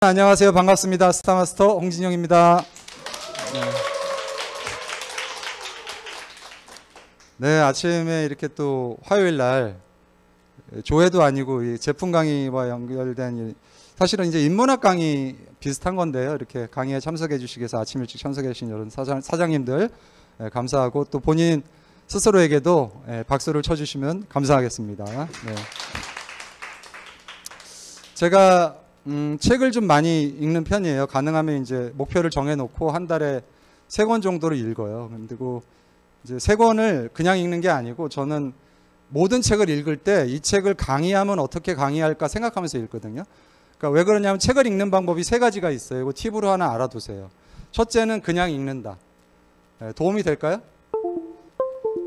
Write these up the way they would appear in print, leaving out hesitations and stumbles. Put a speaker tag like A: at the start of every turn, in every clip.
A: 안녕하세요. 반갑습니다. 스타마스터 홍진영입니다. 네, 아침에 이렇게 또 화요일 날 조회도 아니고 이 제품 강의와 연결된 사실은 이제 인문학 강의 비슷한 건데요. 이렇게 강의에 참석해 주시기 위해서 아침 일찍 참석해 주신 여러 사장님들 감사하고 또 본인 스스로에게도 박수를 쳐주시면 감사하겠습니다. 네. 제가 책을 좀 많이 읽는 편이에요. 가능하면 이제 목표를 정해놓고 한 달에 3권 정도를 읽어요. 그리고 이제 3권을 그냥 읽는 게 아니고 저는 모든 책을 읽을 때 이 책을 강의하면 어떻게 강의할까 생각하면서 읽거든요. 그러니까 왜 그러냐면 책을 읽는 방법이 3가지가 있어요. 이거 팁으로 하나 알아두세요. 첫째는 그냥 읽는다. 도움이 될까요?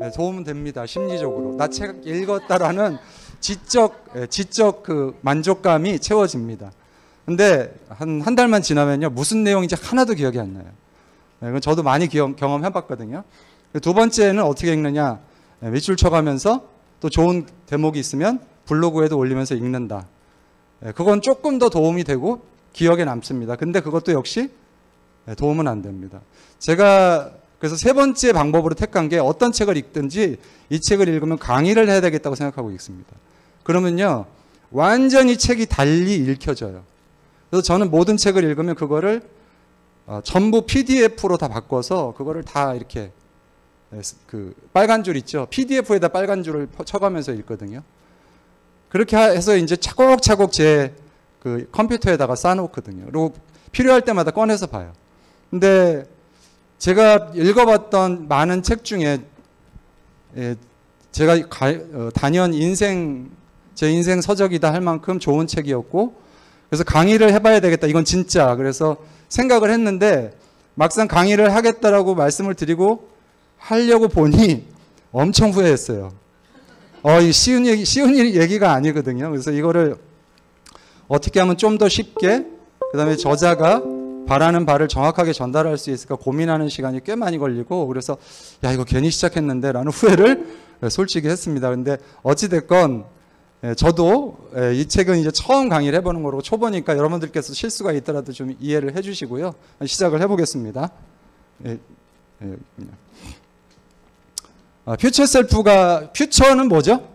A: 네, 도움은 됩니다. 심리적으로. 나 책 읽었다라는 지적 그 만족감이 채워집니다. 근데 한 달만 지나면요. 무슨 내용인지 하나도 기억이 안 나요. 이건 저도 많이 경험해봤거든요. 두 번째는 어떻게 읽느냐. 밑줄 쳐가면서 또 좋은 대목이 있으면 블로그에도 올리면서 읽는다. 그건 조금 더 도움이 되고 기억에 남습니다. 근데 그것도 역시 도움은 안 됩니다. 제가 그래서 3번째 방법으로 택한 게 어떤 책을 읽든지 이 책을 읽으면 강의를 해야 되겠다고 생각하고 읽습니다. 그러면요. 완전히 책이 달리 읽혀져요. 그래서 저는 모든 책을 읽으면 그거를 전부 PDF로 다 바꿔서 그거를 다 이렇게 그 빨간 줄 있죠. PDF에다 빨간 줄을 쳐가면서 읽거든요. 그렇게 해서 이제 차곡차곡 제 그 컴퓨터에다가 쌓아놓거든요. 그리고 필요할 때마다 꺼내서 봐요. 근데 제가 읽어봤던 많은 책 중에 제가 단연 제 인생 서적이다 할 만큼 좋은 책이었고 그래서 강의를 해봐야 되겠다. 이건 진짜. 그래서 생각을 했는데 막상 강의를 하겠다라고 말씀을 드리고 하려고 보니 엄청 후회했어요. 이 쉬운 얘기가 아니거든요. 그래서 이거를 어떻게 하면 좀 더 쉽게 그다음에 저자가 바라는 바를 정확하게 전달할 수 있을까 고민하는 시간이 꽤 많이 걸리고 그래서 야 이거 괜히 시작했는데 라는 후회를 솔직히 했습니다. 근데 어찌됐건 저도 이 책은 이제 처음 강의를 해보는 거고 초보니까 여러분들께서 실수가 있더라도 좀 이해를 해주시고요. 시작을 해보겠습니다. 퓨처 셀프가 퓨처는 뭐죠?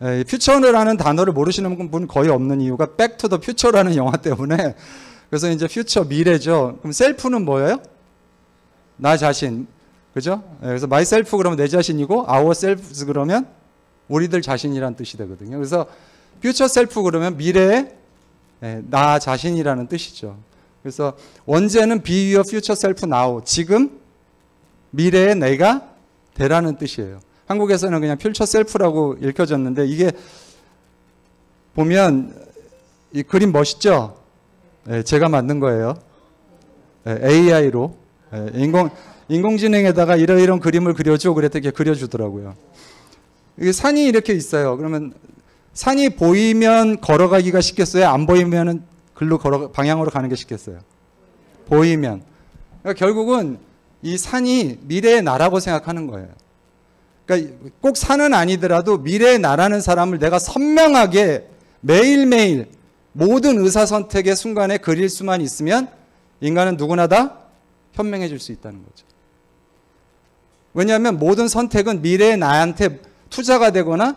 A: 퓨처라는 단어를 모르시는 분 거의 없는 이유가 백 투 더 퓨처라는 영화 때문에 그래서 이제 퓨처 미래죠. 그럼 셀프는 뭐예요? 나 자신. 그죠? 그래서 myself 그러면 내 자신이고 ourselves 그러면 우리들 자신이라는 뜻이 되거든요. 그래서 future self 그러면 미래의 나 자신이라는 뜻이죠. 그래서 원제는 be your future self now. 지금 미래의 내가 되라는 뜻이에요. 한국에서는 그냥 future self라고 읽혀졌는데 이게 보면 이 그림 멋있죠? 제가 만든 거예요. AI로 인공지능에다가 이런 그림을 그려줘 그랬더니 그려주더라고요. 이게 산이 이렇게 있어요. 그러면 산이 보이면 걸어가기가 쉽겠어요? 안 보이면은 방향으로 가는 게 쉽겠어요? 보이면. 그러니까 결국은 이 산이 미래의 나라고 생각하는 거예요. 그러니까 꼭 산은 아니더라도 미래의 나라는 사람을 내가 선명하게 매일매일 모든 의사선택의 순간에 그릴 수만 있으면 인간은 누구나 다 현명해질 수 있다는 거죠. 왜냐하면 모든 선택은 미래의 나한테 투자가 되거나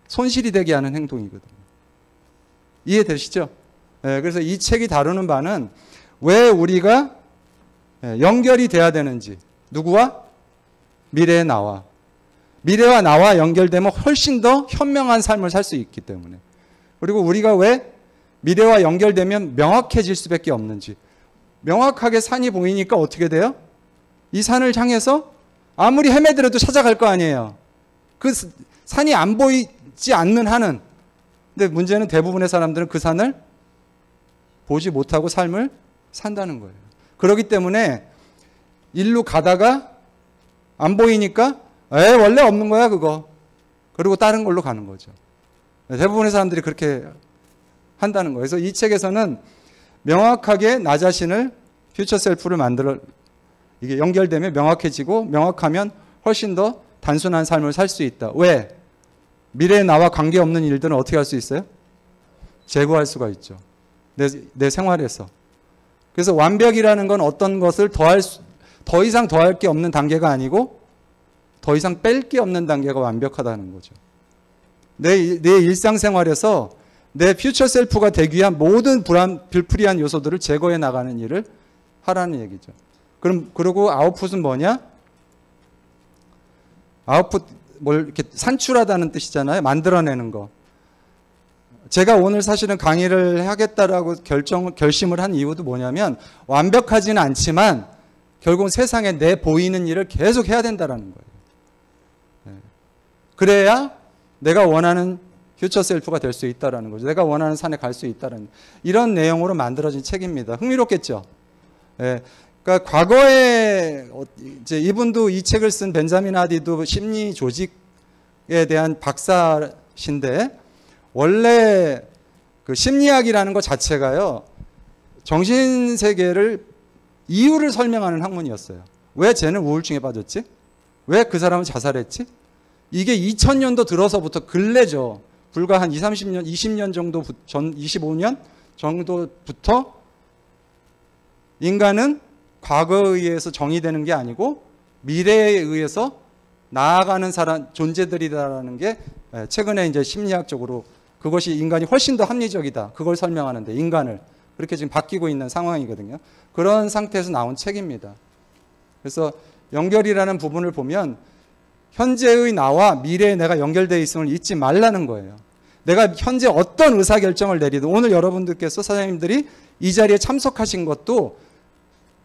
A: 손실이 되게 하는 행동이거든요. 이해되시죠? 그래서 이 책이 다루는 바는 왜 우리가 연결이 돼야 되는지 누구와? 미래의 나와. 미래와 나와 연결되면 훨씬 더 현명한 삶을 살 수 있기 때문에 그리고 우리가 왜 미래와 연결되면 명확해질 수밖에 없는지 명확하게 산이 보이니까 어떻게 돼요? 이 산을 향해서 아무리 헤매더라도 찾아갈 거 아니에요. 그 산이 안 보이지 않는 한은 근데 문제는 대부분의 사람들은 그 산을 보지 못하고 삶을 산다는 거예요. 그렇기 때문에 일로 가다가 안 보이니까 원래 없는 거야 그거. 그리고 다른 걸로 가는 거죠. 대부분의 사람들이 그렇게 한다는 거예요. 그래서 이 책에서는 명확하게 나 자신을 퓨처 셀프를 만들어 이게 연결되면 명확해지고 명확하면 훨씬 더 단순한 삶을 살 수 있다. 왜? 미래의 나와 관계없는 일들은 어떻게 할 수 있어요? 제거할 수가 있죠. 내 생활에서. 그래서 완벽이라는 건 어떤 것을 더 이상 더할 게 없는 단계가 아니고 더 이상 뺄 게 없는 단계가 완벽하다는 거죠. 내 일상생활에서 내 퓨처 셀프가 되기 위한 모든 불필요한 요소들을 제거해 나가는 일을 하라는 얘기죠. 그리고 아웃풋은 뭐냐? 아웃풋, 이렇게 산출하다는 뜻이잖아요. 만들어내는 거. 제가 오늘 사실은 강의를 하겠다라고 결심을 한 이유도 뭐냐면 완벽하지는 않지만 결국은 세상에 내 보이는 일을 계속 해야 된다는 거예요. 그래야 내가 원하는 퓨처 셀프가 될 수 있다는 거죠. 내가 원하는 산에 갈 수 있다는 이런 내용으로 만들어진 책입니다. 흥미롭겠죠? 예. 그러니까 과거에 이제 이분도 이 책을 쓴 벤자민 하디도 심리 조직에 대한 박사신데 원래 그 심리학이라는 것 자체가요. 정신 세계를 이유를 설명하는 학문이었어요. 왜 쟤는 우울증에 빠졌지? 왜 그 사람은 자살했지? 이게 2000년도 들어서부터 근래죠. 불과 한 20년, 20년 정도 전 25년 정도부터 인간은 과거에 의해서 정의되는 게 아니고 미래에 의해서 나아가는 존재들이다라는 게 최근에 이제 심리학적으로 그것이 인간이 훨씬 더 합리적이다. 그걸 설명하는데 인간을 그렇게 지금 바뀌고 있는 상황이거든요. 그런 상태에서 나온 책입니다. 그래서 연결이라는 부분을 보면 현재의 나와 미래의 내가 연결되어 있음을 잊지 말라는 거예요. 내가 현재 어떤 의사결정을 내리든 오늘 여러분들께서 사장님들이 이 자리에 참석하신 것도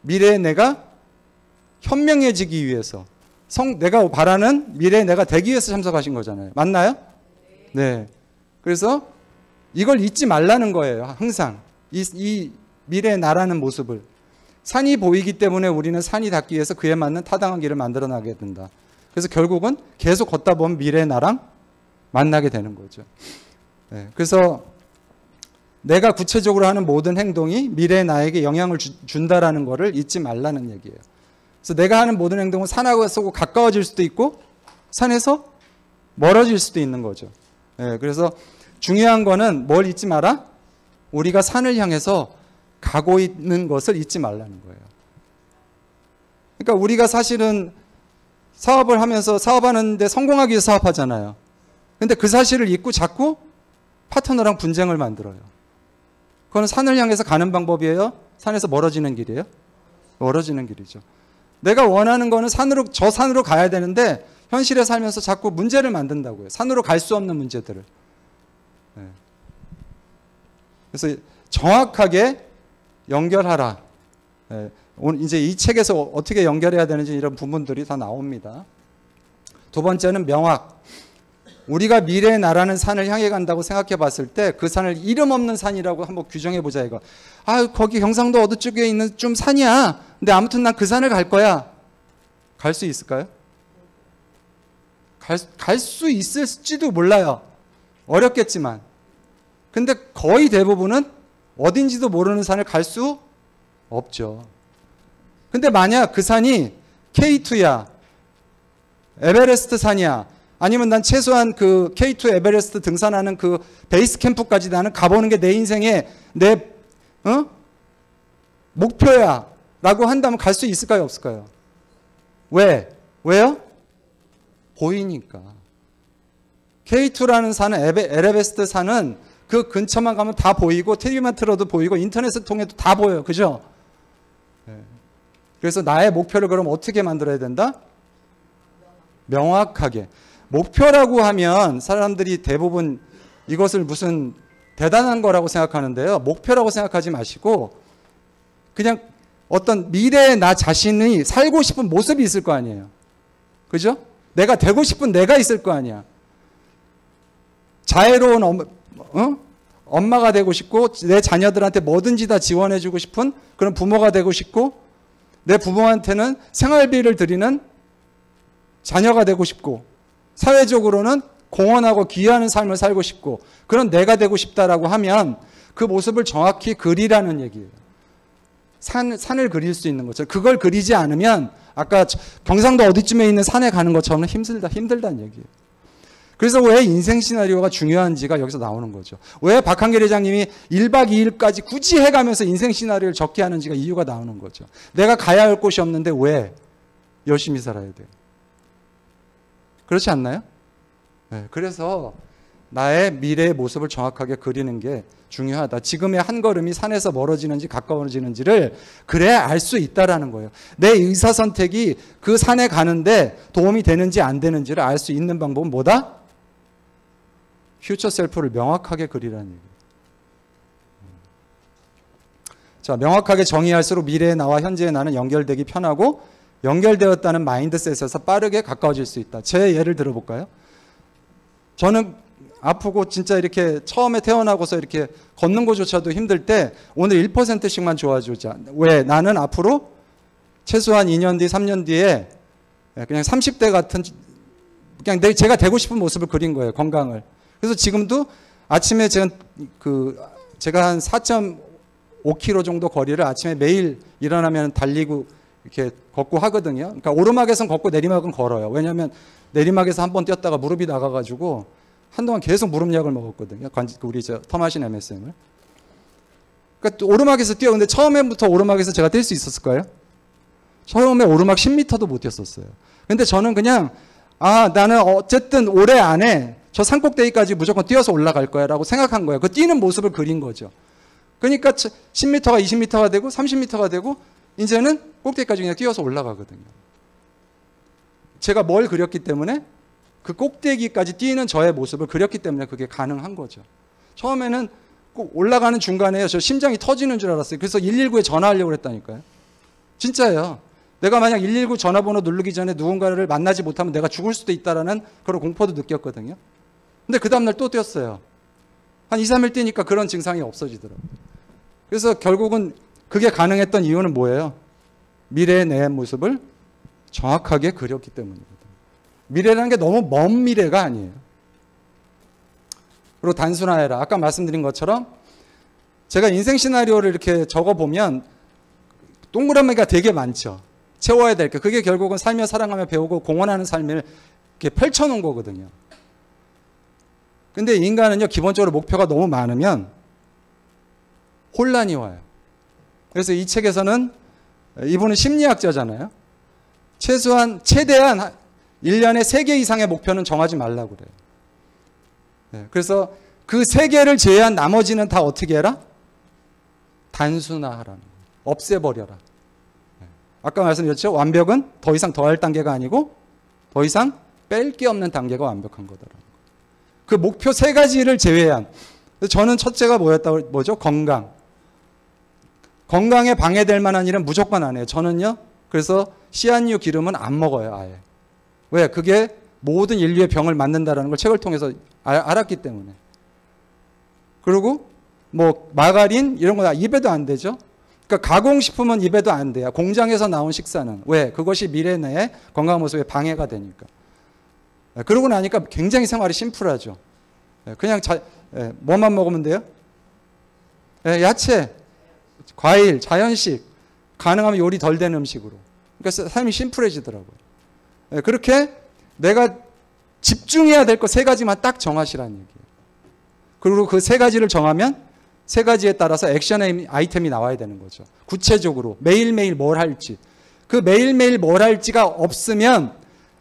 A: 미래의 내가 현명해지기 위해서 내가 바라는 미래의 내가 되기 위해서 참석하신 거잖아요. 맞나요? 네. 그래서 이걸 잊지 말라는 거예요. 항상 이 미래의 나라는 모습을. 산이 보이기 때문에 우리는 산이 닿기 위해서 그에 맞는 타당한 길을 만들어 나가게 된다. 그래서 결국은 계속 걷다 보면 미래의 나랑 만나게 되는 거죠. 네. 그래서 내가 구체적으로 하는 모든 행동이 미래의 나에게 영향을 준다라는 것을 잊지 말라는 얘기예요. 그래서 내가 하는 모든 행동은 산하고 가까워질 수도 있고 산에서 멀어질 수도 있는 거죠. 네. 그래서 중요한 거는 뭘 잊지 마라? 우리가 산을 향해서 가고 있는 것을 잊지 말라는 거예요. 그러니까 우리가 사실은 사업을 하면서 사업하는데 성공하기 위해서 사업하잖아요. 근데 그 사실을 잊고 자꾸 파트너랑 분쟁을 만들어요. 그건 산을 향해서 가는 방법이에요? 산에서 멀어지는 길이에요? 멀어지는 길이죠. 내가 원하는 거는 저 산으로 가야 되는데 현실에 살면서 자꾸 문제를 만든다고요. 산으로 갈 수 없는 문제들을. 네. 그래서 정확하게 연결하라. 네. 오늘 이제 이 책에서 어떻게 연결해야 되는지 이런 부분들이 다 나옵니다. 두 번째는 명확. 우리가 미래의 나라는 산을 향해 간다고 생각해 봤을 때 그 산을 이름 없는 산이라고 한번 규정해 보자 이거. 아, 거기 경상도 어느 쪽에 있는 좀 산이야. 근데 아무튼 난 그 산을 갈 거야. 갈 수 있을까요? 갈 수 있을지도 몰라요. 어렵겠지만. 근데 거의 대부분은 어딘지도 모르는 산을 갈 수 없죠. 근데 만약 그 산이 K2야, 에베레스트 산이야, 아니면 난 최소한 그 K2 에베레스트 등산하는 그 베이스 캠프까지 나는 가보는 게 내 인생의 내 목표야 라고 한다면 갈 수 있을까요? 없을까요? 왜요? 보이니까. K2라는 산은 에베레스트 산은 그 근처만 가면 다 보이고 TV만 틀어도 보이고 인터넷을 통해도 다 보여요. 그죠? 그래서 나의 목표를 그럼 어떻게 만들어야 된다? 명확하게. 목표라고 하면 사람들이 대부분 이것을 무슨 대단한 거라고 생각하는데요. 목표라고 생각하지 마시고 그냥 어떤 미래의 나 자신이 살고 싶은 모습이 있을 거 아니에요. 그죠? 내가 되고 싶은 내가 있을 거 아니야. 자애로운 엄마가 되고 싶고 내 자녀들한테 뭐든지 다 지원해주고 싶은 그런 부모가 되고 싶고 내 부모한테는 생활비를 드리는 자녀가 되고 싶고 사회적으로는 공헌하고 기여하는 삶을 살고 싶고 그런 내가 되고 싶다라고 하면 그 모습을 정확히 그리라는 얘기예요. 산을 그릴 수 있는 거죠. 그걸 그리지 않으면 아까 경상도 어디쯤에 있는 산에 가는 것처럼 힘들다는 얘기예요. 그래서 왜 인생 시나리오가 중요한지가 여기서 나오는 거죠. 왜 박한길 회장님이 1박 2일까지 굳이 해가면서 인생 시나리오를 적게 하는지가 이유가 나오는 거죠. 내가 가야 할 곳이 없는데 왜 열심히 살아야 돼요? 그렇지 않나요? 네, 그래서 나의 미래의 모습을 정확하게 그리는 게 중요하다. 지금의 한 걸음이 산에서 멀어지는지 가까워지는지를 그래야 알 수 있다라는 거예요. 내 의사 선택이 그 산에 가는데 도움이 되는지 안 되는지를 알 수 있는 방법은 뭐다? 퓨처 셀프를 명확하게 그리라는 얘기예요. 자, 명확하게 정의할수록 미래의 나와 현재의 나는 연결되기 편하고 연결되었다는 마인드셋에서 빠르게 가까워질 수 있다. 제 예를 들어볼까요? 저는 아프고 진짜 이렇게 처음에 태어나고서 이렇게 걷는 것조차도 힘들 때 오늘 1%씩만 좋아지자. 왜? 나는 앞으로 최소한 2년 뒤, 3년 뒤에 그냥 30대 같은 그냥 제가 되고 싶은 모습을 그린 거예요. 건강을. 그래서 지금도 아침에 제가 한 4.5km 정도 거리를 아침에 매일 일어나면 달리고 이렇게 걷고 하거든요. 그러니까 오르막에선 걷고 내리막은 걸어요. 왜냐하면 내리막에서 한번 뛰었다가 무릎이 나가가지고 한동안 계속 무릎약을 먹었거든요. 우리 터마신 MSM을. 그러니까 오르막에서 뛰어. 근데 처음에부터 오르막에서 제가 뛸 수 있었을까요? 처음에 오르막 10m도 못 뛰었었어요. 근데 저는 그냥 나는 어쨌든 올해 안에 저 산꼭대기까지 무조건 뛰어서 올라갈 거야 라고 생각한 거예요. 그 뛰는 모습을 그린 거죠. 그러니까 10m가 20m가 되고 30m가 되고 이제는 꼭대기까지 그냥 뛰어서 올라가거든요. 제가 뭘 그렸기 때문에 그 꼭대기까지 뛰는 저의 모습을 그렸기 때문에 그게 가능한 거죠. 처음에는 꼭 올라가는 중간에 저 심장이 터지는 줄 알았어요. 그래서 119에 전화하려고 그랬다니까요. 진짜예요. 내가 만약 119 전화번호 누르기 전에 누군가를 만나지 못하면 내가 죽을 수도 있다라는 그런 공포도 느꼈거든요. 근데 그 다음날 또 뛰었어요. 한 2, 3일 뛰니까 그런 증상이 없어지더라고요. 그래서 결국은 그게 가능했던 이유는 뭐예요? 미래의 내 모습을 정확하게 그렸기 때문이거든요. 미래라는 게 너무 먼 미래가 아니에요. 그리고 단순화해라. 아까 말씀드린 것처럼 제가 인생 시나리오를 이렇게 적어보면 동그라미가 되게 많죠. 채워야 될 게. 그게 결국은 살며 사랑하며 배우고 공헌하는 삶을 이렇게 펼쳐놓은 거거든요. 근데 인간은요, 기본적으로 목표가 너무 많으면 혼란이 와요. 그래서 이 책에서는 이분은 심리학자잖아요. 최대한 1년에 3개 이상의 목표는 정하지 말라고 그래요. 네, 그래서 그 3개를 제외한 나머지는 다 어떻게 해라? 단순화하라는 거예요. 없애버려라. 네. 아까 말씀드렸죠? 완벽은 더 이상 더할 단계가 아니고 더 이상 뺄 게 없는 단계가 완벽한 거다라는 거예요. 그 목표 3가지를 제외한. 저는 첫째가 뭐죠? 건강. 건강에 방해될 만한 일은 무조건 안 해요. 저는요. 그래서 시안류 기름은 안 먹어요. 아예. 왜? 그게 모든 인류의 병을 만든다는 걸 책을 통해서 알았기 때문에. 그리고 뭐 마가린 이런 거 입에도 안 되죠. 그러니까 가공식품은 입에도 안 돼요. 공장에서 나온 식사는. 왜? 그것이 미래 내의 건강 모습에 방해가 되니까. 그러고 나니까 굉장히 생활이 심플하죠. 그냥 뭐만 먹으면 돼요? 야채, 과일, 자연식, 가능하면 요리 덜 된 음식으로. 그러니까 삶이 심플해지더라고요. 그렇게 내가 집중해야 될 거 3가지만 딱 정하시라는 얘기예요. 그리고 그 3가지를 정하면 3가지에 따라서 액션 아이템이 나와야 되는 거죠. 구체적으로 매일매일 뭘 할지. 그 매일매일 뭘 할지가 없으면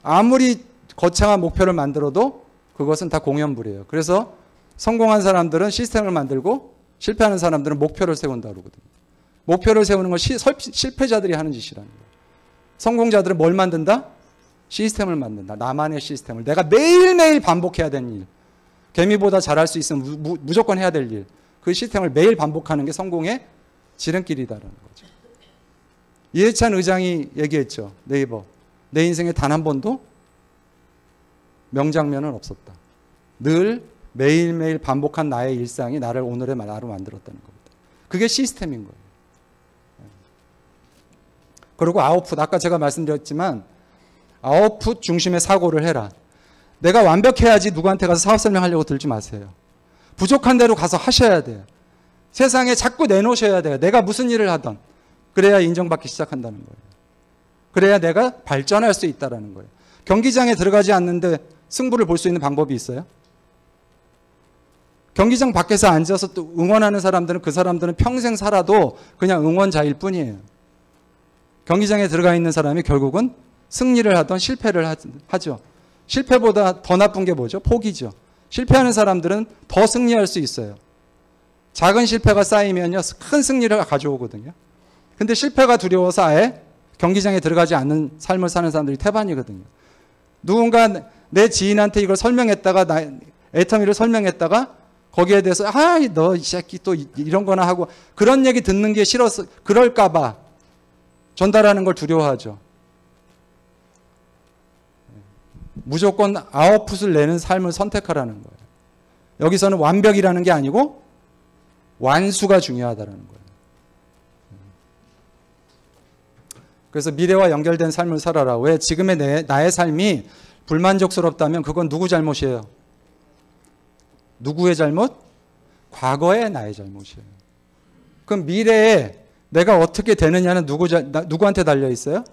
A: 아무리 거창한 목표를 만들어도 그것은 다 공연불이에요. 그래서 성공한 사람들은 시스템을 만들고 실패하는 사람들은 목표를 세운다 그러거든요. 목표를 세우는 건 실패자들이 하는 짓이라는 거예요. 성공자들은 뭘 만든다? 시스템을 만든다. 나만의 시스템을. 내가 매일매일 반복해야 되는 일. 개미보다 잘할 수 있으면 무조건 해야 될 일. 그 시스템을 매일 반복하는 게 성공의 지름길이다라는 거죠. 이해찬 의장이 얘기했죠. 네이버. 내 인생에 단 한 번도 명장면은 없었다. 늘 매일매일 반복한 나의 일상이 나를 오늘의 나로 만들었다는 겁니다. 그게 시스템인 거예요. 그리고 아웃풋. 아까 제가 말씀드렸지만 아웃풋 중심의 사고를 해라. 내가 완벽해야지 누구한테 가서 사업 설명하려고 들지 마세요. 부족한 대로 가서 하셔야 돼요. 세상에 자꾸 내놓으셔야 돼요. 내가 무슨 일을 하던. 그래야 인정받기 시작한다는 거예요. 그래야 내가 발전할 수 있다는 거예요. 경기장에 들어가지 않는데 승부를 볼 수 있는 방법이 있어요? 경기장 밖에서 앉아서 또 응원하는 사람들은 그 사람들은 평생 살아도 그냥 응원자일 뿐이에요. 경기장에 들어가 있는 사람이 결국은 승리를 하던 실패를 하죠. 실패보다 더 나쁜 게 뭐죠? 포기죠. 실패하는 사람들은 더 승리할 수 있어요. 작은 실패가 쌓이면요, 큰 승리를 가져오거든요. 근데 실패가 두려워서 아예 경기장에 들어가지 않는 삶을 사는 사람들이 태반이거든요. 누군가 내 지인한테 이걸 설명했다가, 애터미를 설명했다가 거기에 대해서 너 이 새끼 또 이런 거나 하고 그런 얘기 듣는 게 싫어서 그럴까봐 전달하는 걸 두려워하죠. 무조건 아웃풋을 내는 삶을 선택하라는 거예요. 여기서는 완벽이라는 게 아니고 완수가 중요하다는 거예요. 그래서 미래와 연결된 삶을 살아라. 왜? 지금의 나의 삶이 불만족스럽다면 그건 누구 잘못이에요? 누구의 잘못? 과거의 나의 잘못이에요. 그럼 미래에 내가 어떻게 되느냐는 누구한테 달려 있어요?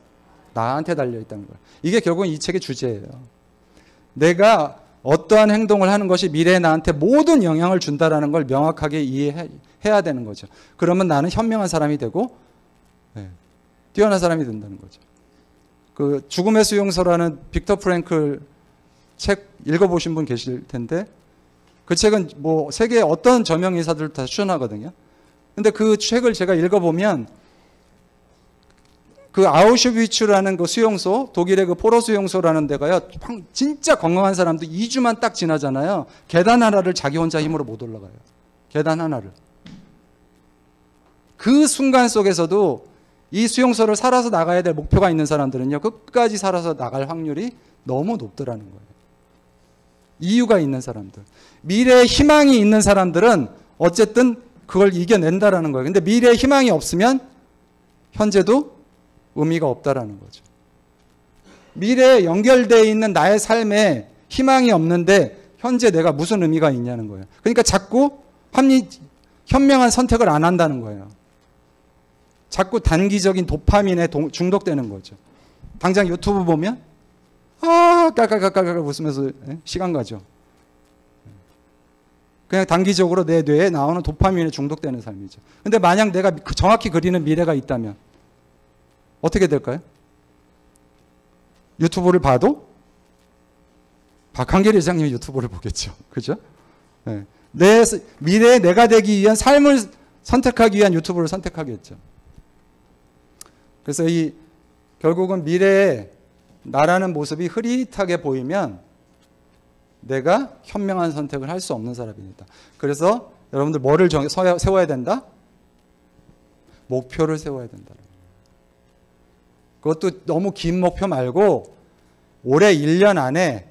A: 나한테 달려 있다는 거예요. 이게 결국은 이 책의 주제예요. 내가 어떠한 행동을 하는 것이 미래에 나한테 모든 영향을 준다라는 걸 명확하게 이해해야 되는 거죠. 그러면 나는 현명한 사람이 되고 뛰어난 사람이 된다는 거죠. 그 죽음의 수용소라는 빅터 프랭클 책 읽어보신 분 계실 텐데 그 책은 뭐 세계의 어떤 저명 인사들 다 추천하거든요. 근데 그 책을 제가 읽어보면 그 아우슈비츠라는 그 수용소, 독일의 그 포로 수용소라는 데가요, 진짜 건강한 사람도 2주만 딱 지나잖아요. 계단 하나를 자기 혼자 힘으로 못 올라가요. 계단 하나를. 그 순간 속에서도 이 수용소를 살아서 나가야 될 목표가 있는 사람들은요, 끝까지 살아서 나갈 확률이 너무 높더라는 거예요. 이유가 있는 사람들. 미래에 희망이 있는 사람들은 어쨌든 그걸 이겨낸다라는 거예요. 근데 미래에 희망이 없으면 현재도 의미가 없다라는 거죠. 미래에 연결되어 있는 나의 삶에 희망이 없는데 현재 내가 무슨 의미가 있냐는 거예요. 그러니까 자꾸 현명한 선택을 안 한다는 거예요. 자꾸 단기적인 도파민에 중독되는 거죠. 당장 유튜브 보면 깔깔깔깔 웃으면서 시간 가죠. 그냥 단기적으로 내 뇌에 나오는 도파민에 중독되는 삶이죠. 근데 만약 내가 정확히 그리는 미래가 있다면 어떻게 될까요? 유튜브를 봐도 박한길 회장님이 유튜브를 보겠죠. 그죠? 네. 내 미래에 내가 되기 위한 삶을 선택하기 위한 유튜브를 선택하겠죠. 그래서 결국은 미래에 나라는 모습이 흐릿하게 보이면 내가 현명한 선택을 할 수 없는 사람입니다. 그래서 여러분들 뭐를 세워야 된다? 목표를 세워야 된다. 그것도 너무 긴 목표 말고 올해 1년 안에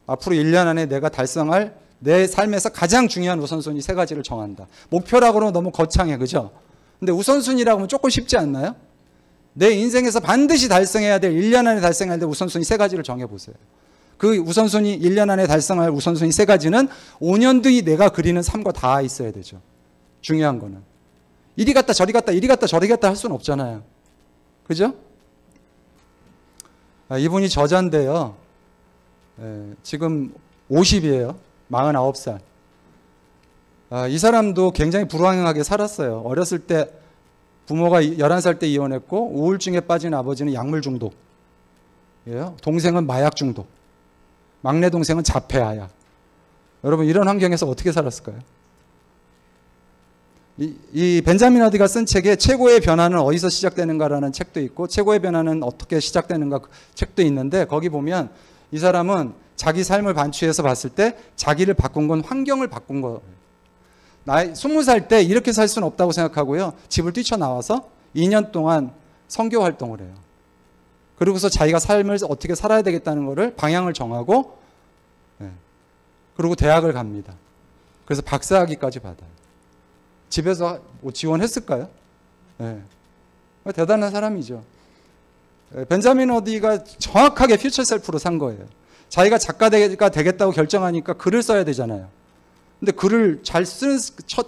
A: 앞으로 1년 안에 내가 달성할 내 삶에서 가장 중요한 우선순위 3가지를 정한다. 목표라고 하면 너무 거창해. 그죠? 근데 우선순위라고 하면 조금 쉽지 않나요? 내 인생에서 반드시 달성해야 될 1년 안에 달성해야 될 우선순위 3가지를 정해보세요. 그 우선순위 1년 안에 달성할 우선순위 3가지는 5년 뒤 내가 그리는 삶과 다 있어야 되죠. 중요한 거는. 이리 갔다 저리 갔다 이리 갔다 저리 갔다 할 수는 없잖아요. 그죠? 이분이 저자인데요. 지금 50이에요. 49살. 이 사람도 굉장히 불황하게 살았어요. 어렸을 때 부모가 11살 때 이혼했고 우울증에 빠진 아버지는 약물 중독이에요. 동생은 마약 중독. 막내 동생은 자폐아야. 여러분 이런 환경에서 어떻게 살았을까요? 이 벤자민 어디가 쓴 책에 최고의 변화는 어디서 시작되는가라는 책도 있고 최고의 변화는 어떻게 시작되는가 책도 있는데 거기 보면 이 사람은 자기 삶을 반추해서 봤을 때 자기를 바꾼 건 환경을 바꾼 거예요. 20살 때 이렇게 살 수는 없다고 생각하고요. 집을 뛰쳐나와서 2년 동안 선교 활동을 해요. 그리고서 자기가 삶을 어떻게 살아야 되겠다는 거를 방향을 정하고 그리고 대학을 갑니다. 그래서 박사학위까지 받아요. 집에서 뭐 지원했을까요? 대단한 사람이죠. 벤자민 어디가 정확하게 퓨처 셀프로 산 거예요. 자기가 작가가 되겠다고 결정하니까 글을 써야 되잖아요. 근데 글을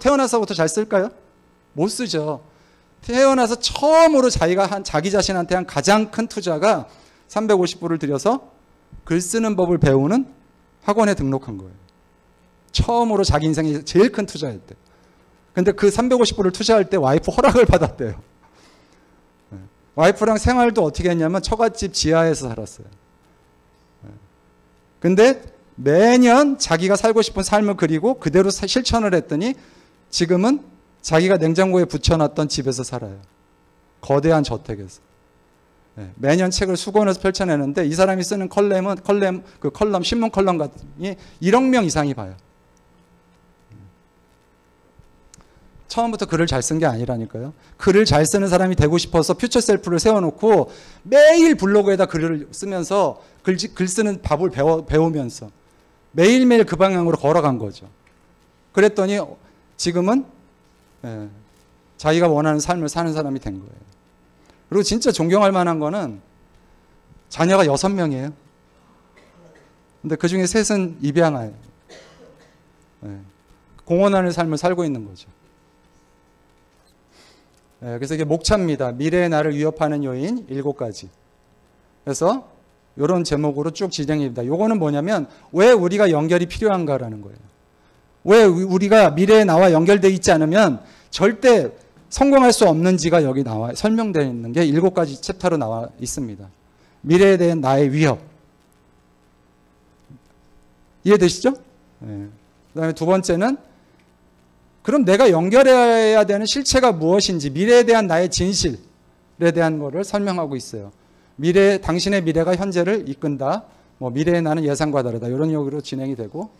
A: 태어나서부터 잘 쓸까요? 못 쓰죠. 태어나서 처음으로 자기가 자기 자신한테 한 가장 큰 투자가 350불을 들여서 글 쓰는 법을 배우는 학원에 등록한 거예요. 처음으로 자기 인생에 제일 큰 투자였대. 근데 그 350불을 투자할 때 와이프 허락을 받았대요. 와이프랑 생활도 어떻게 했냐면 처갓집 지하에서 살았어요. 근데 매년 자기가 살고 싶은 삶을 그리고 그대로 실천을 했더니 지금은 자기가 냉장고에 붙여놨던 집에서 살아요. 거대한 저택에서. 매년 책을 수권해서 펼쳐내는데 이 사람이 쓰는 컬럼, 신문 컬럼 같으니 1억 명 이상이 봐요. 처음부터 글을 잘 쓴 게 아니라니까요. 글을 잘 쓰는 사람이 되고 싶어서 퓨처 셀프를 세워놓고 매일 블로그에다 글을 쓰면서 글 쓰는 법을 배우면서 매일매일 그 방향으로 걸어간 거죠. 그랬더니 지금은 자기가 원하는 삶을 사는 사람이 된 거예요. 그리고 진짜 존경할 만한 거는 자녀가 6명이에요. 근데 그 중에 3은 입양아예요. 공헌하는 삶을 살고 있는 거죠. 그래서 이게 목차입니다. 미래의 나를 위협하는 요인 7가지. 그래서 이런 제목으로 쭉 진행입니다. 요거는 뭐냐면 왜 우리가 연결이 필요한가라는 거예요. 왜 우리가 미래의 나와 연결되어 있지 않으면 절대 성공할 수 없는지가 여기 설명되어 있는 게 7가지 챕터로 나와 있습니다. 미래에 대한 나의 위협. 이해되시죠? 그 다음에 두 번째는 그럼 내가 연결해야 되는 실체가 무엇인지 미래에 대한 나의 진실에 대한 거를 설명하고 있어요. 당신의 미래가 현재를 이끈다. 미래의 나는 예상과 다르다. 이런 용어로 진행이 되고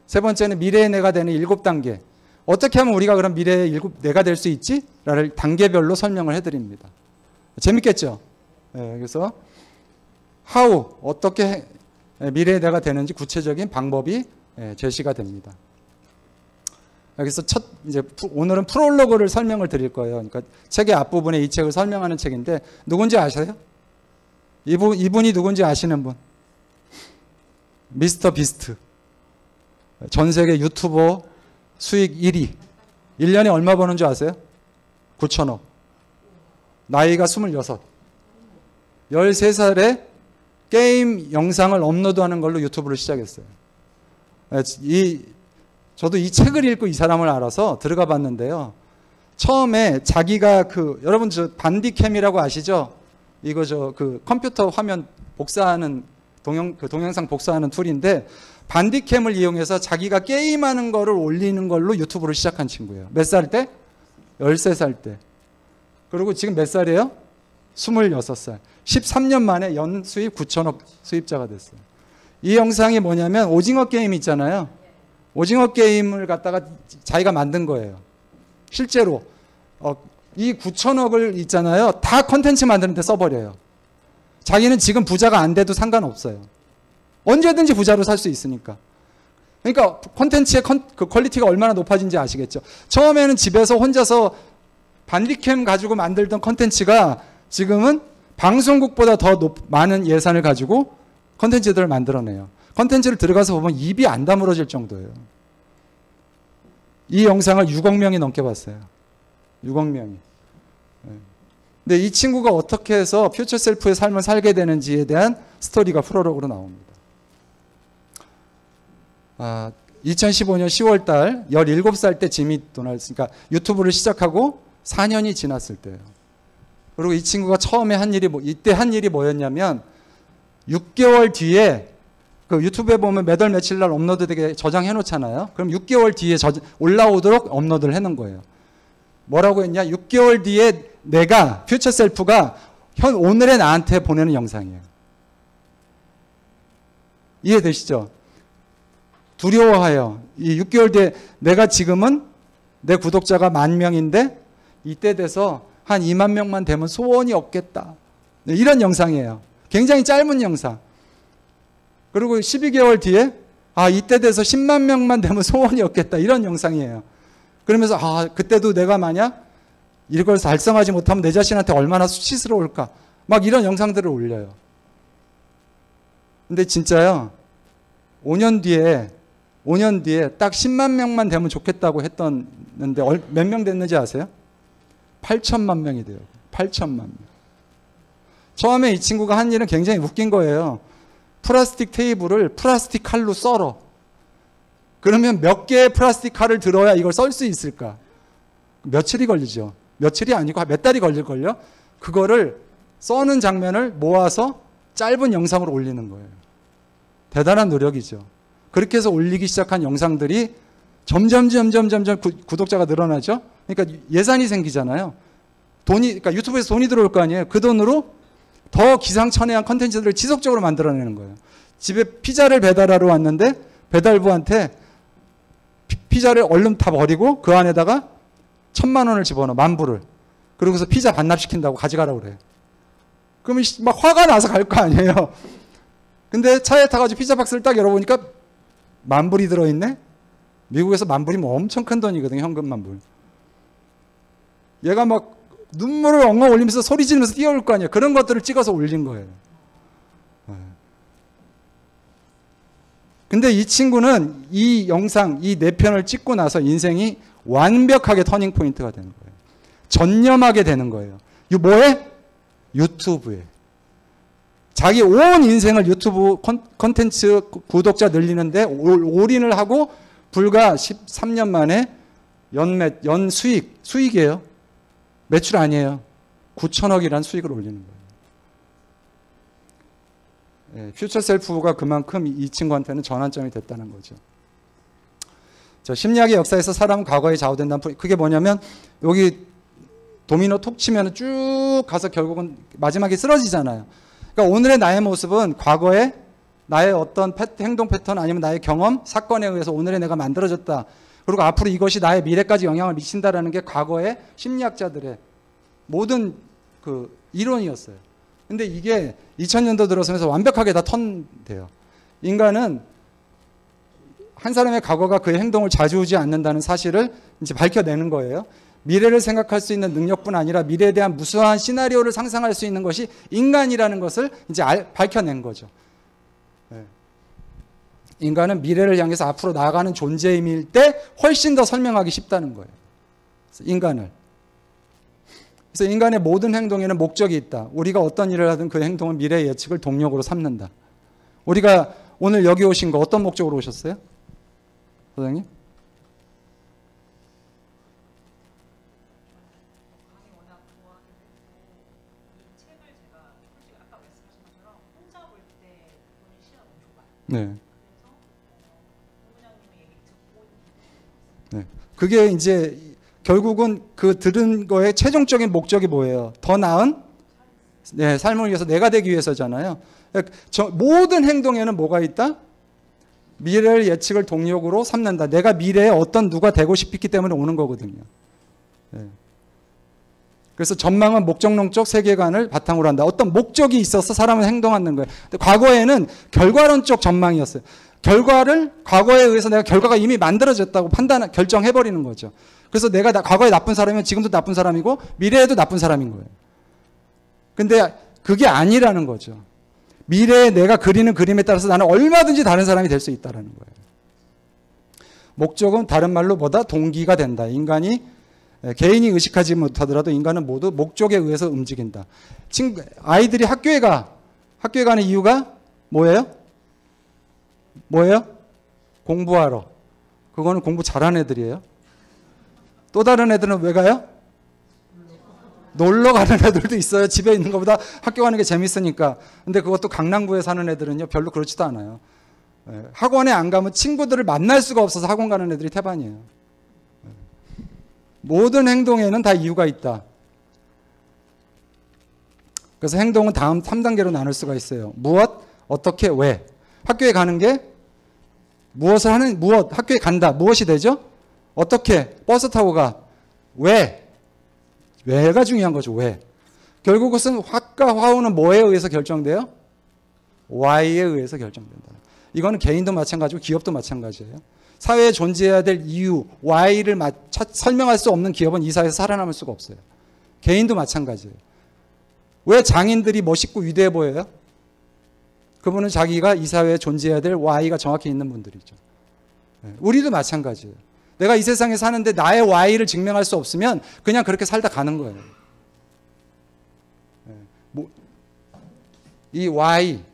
A: 세 번째는 미래의 내가 되는 7단계. 어떻게 하면 우리가 그럼 미래의 내가 될 수 있지? 라를 단계별로 설명을 해드립니다. 재밌겠죠? 그래서 how, 어떻게 미래의 내가 되는지 구체적인 방법이 제시가 됩니다. 그래서 오늘은 프롤로그를 설명을 드릴 거예요. 그러니까 책의 앞부분에 이 책을 설명하는 책인데 누군지 아세요? 이분이 누군지 아시는 분? 미스터 비스트. 전 세계 유튜버 수익 1위. 1년에 얼마 버는 줄 아세요? 9천억. 나이가 26. 13살에 게임 영상을 업로드하는 걸로 유튜브를 시작했어요. 저도 이 책을 읽고 이 사람을 알아서 들어가 봤는데요. 처음에 자기가 여러분 반디캠이라고 아시죠? 이거 컴퓨터 화면 복사하는 동영상 복사하는 툴인데 반디캠을 이용해서 자기가 게임하는 거를 올리는 걸로 유튜브를 시작한 친구예요. 몇 살 때? 13살 때. 그리고 지금 몇 살이에요? 26살. 13년 만에 연 수입 9천억 수입자가 됐어요. 이 영상이 뭐냐면 오징어 게임 있잖아요. 오징어 게임을 갖다가 자기가 만든 거예요. 실제로 이 9천억을 있잖아요. 다 컨텐츠 만드는데 써버려요. 자기는 지금 부자가 안 돼도 상관없어요. 언제든지 부자로 살 수 있으니까. 그러니까 컨텐츠의 퀄리티가 얼마나 높아진지 아시겠죠. 처음에는 집에서 혼자서 반디캠 가지고 만들던 컨텐츠가 지금은 방송국보다 더 많은 예산을 가지고 컨텐츠들을 만들어내요. 컨텐츠를 들어가서 보면 입이 안 다물어질 정도예요. 이 영상을 6억 명이 넘게 봤어요. 6억 명이. 근데 이 친구가 어떻게 해서 퓨처 셀프의 삶을 살게 되는지에 대한 스토리가 프롤로그로 나옵니다. 2015년 10월 달 17살 때 지미 도널드, 그러니까 유튜브를 시작하고 4년이 지났을 때예요. 그리고 이 친구가 처음에 이때 한 일이 뭐였냐면 6개월 뒤에 유튜브에 보면 몇 월 며칠 날 업로드되게 저장해 놓잖아요. 그럼 6개월 뒤에 올라오도록 업로드를 해 놓은 거예요. 뭐라고 했냐? 6개월 뒤에 내가 퓨처 셀프가 오늘의 나한테 보내는 영상이에요. 이해되시죠? 두려워하여 이 6개월 뒤에 내가 지금은 내 구독자가 10,000명인데 이때 돼서 한 2만 명만 되면 소원이 없겠다. 이런 영상이에요. 굉장히 짧은 영상. 그리고 12개월 뒤에 이때 돼서 10만 명만 되면 소원이 없겠다. 이런 영상이에요. 그러면서 그때도 내가 만약 이걸 달성하지 못하면 내 자신한테 얼마나 수치스러울까. 막 이런 영상들을 올려요. 근데 진짜요. 5년 뒤에 딱 10만 명만 되면 좋겠다고 했었는데 몇 명 됐는지 아세요? 8천만 명이 돼요. 8천만 명. 처음에 이 친구가 한 일은 굉장히 웃긴 거예요. 플라스틱 테이블을 플라스틱 칼로 썰어. 그러면 몇 개의 플라스틱 칼을 들어야 이걸 썰 수 있을까? 며칠이 걸리죠. 며칠이 아니고 몇 달이 걸릴걸요? 그거를 써는 장면을 모아서 짧은 영상으로 올리는 거예요. 대단한 노력이죠. 그렇게 해서 올리기 시작한 영상들이 점점 구독자가 늘어나죠. 그러니까 예산이 생기잖아요. 그러니까 유튜브에서 돈이 들어올 거 아니에요. 그 돈으로 더 기상천외한 컨텐츠들을 지속적으로 만들어내는 거예요. 집에 피자를 배달하러 왔는데 배달부한테 피자를 얼른 다 버리고 그 안에다가 1,000만 원을 집어넣어, 만불을. 그러고서 피자 반납시킨다고 가져가라고 그래요. 그러면 막 화가 나서 갈 거 아니에요. 근데 차에 타가지고 피자 박스를 딱 열어보니까 만불이 들어있네? 미국에서 만불이면 엄청 큰 돈이거든요. 현금 만불. 얘가 막 눈물을 엉엉 올리면서 소리 지르면서 뛰어올 거 아니에요. 그런 것들을 찍어서 올린 거예요. 근데 이 친구는 이 영상, 이 4편을 찍고 나서 인생이 완벽하게 터닝 포인트가 되는 거예요. 전념하게 되는 거예요. 이 뭐에? 유튜브에. 자기 온 인생을 유튜브 콘텐츠 구독자 늘리는데 올인을 하고 불과 13년 만에 연 수익이에요. 매출 아니에요. 9천억이라는 수익을 올리는 거예요. 퓨처 셀프가 그만큼 이 친구한테는 전환점이 됐다는 거죠. 심리학의 역사에서 사람은 과거에 좌우된다는, 그게 뭐냐면 여기 도미노 톡 치면 쭉 가서 결국은 마지막에 쓰러지잖아요. 그러니까 오늘의 나의 모습은 과거에 나의 어떤 행동 패턴 아니면 나의 경험, 사건에 의해서 오늘의 내가 만들어졌다. 그리고 앞으로 이것이 나의 미래까지 영향을 미친다라는 게 과거의 심리학자들의 모든 그 이론이었어요. 근데 이게 2000년도 들어서면서 완벽하게 다 턴돼요. 인간은 한 사람의 과거가 그의 행동을 좌지우지 않는다는 사실을 이제 밝혀내는 거예요. 미래를 생각할 수 있는 능력뿐 아니라 미래에 대한 무수한 시나리오를 상상할 수 있는 것이 인간이라는 것을 이제 밝혀낸 거죠. 인간은 미래를 향해서 앞으로 나아가는 존재임일 때 훨씬 더 설명하기 쉽다는 거예요. 인간을. 그래서 인간의 모든 행동에는 목적이 있다. 우리가 어떤 일을 하든 그 행동은 미래 예측을 동력으로 삼는다. 우리가 오늘 여기 오신 거 어떤 목적으로 오셨어요? 소장님? 네. 네. 그게 이제 결국은 그 들은 거의 최종적인 목적이 뭐예요? 더 나은 삶을 위해서 내가 되기 위해서잖아요. 모든 행동에는 뭐가 있다? 미래를 예측을 동력으로 삼는다. 내가 미래에 어떤 누가 되고 싶기 때문에 오는 거거든요. 네. 그래서 전망은 목적론적 세계관을 바탕으로 한다. 어떤 목적이 있어서 사람은 행동하는 거예요. 근데 과거에는 결과론적 전망이었어요. 과거에 의해서 내가 결과가 이미 만들어졌다고 결정해버리는 거죠. 그래서 내가 과거에 나쁜 사람이면 지금도 나쁜 사람이고 미래에도 나쁜 사람인 거예요. 근데 그게 아니라는 거죠. 미래에 내가 그리는 그림에 따라서 나는 얼마든지 다른 사람이 될 수 있다는 거예요. 목적은 다른 말로 뭐다? 동기가 된다. 개인이 의식하지 못하더라도 인간은 모두 목적에 의해서 움직인다. 아이들이 학교에 가는 이유가 뭐예요? 공부하러. 그거는 공부 잘하는 애들이에요. 또 다른 애들은 왜 가요? 놀러 가는 애들도 있어요. 집에 있는 것보다 학교 가는 게 재밌으니까. 근데 그것도 강남구에 사는 애들은요, 별로 그렇지도 않아요. 학원에 안 가면 친구들을 만날 수가 없어서 학원 가는 애들이 태반이에요. 모든 행동에는 다 이유가 있다. 그래서 행동은 다음 3단계로 나눌 수가 있어요. 무엇, 어떻게, 왜. 학교에 가는 게 학교에 간다. 무엇이 되죠? 어떻게, 버스 타고 가. 왜? 왜가 중요한 거죠. 왜? 결국 그것은 화과 화우는 뭐에 의해서 결정돼요? Y에 의해서 결정된다. 이거는 개인도 마찬가지고 기업도 마찬가지예요. 사회에 존재해야 될 이유, Y를 설명할 수 없는 기업은 이 사회에서 살아남을 수가 없어요. 개인도 마찬가지예요. 왜 장인들이 멋있고 위대해 보여요? 그분은 자기가 이 사회에 존재해야 될 Y가 정확히 있는 분들이죠. 우리도 마찬가지예요. 내가 이 세상에 사는데 나의 Y를 증명할 수 없으면 그냥 그렇게 살다 가는 거예요. 이 Y,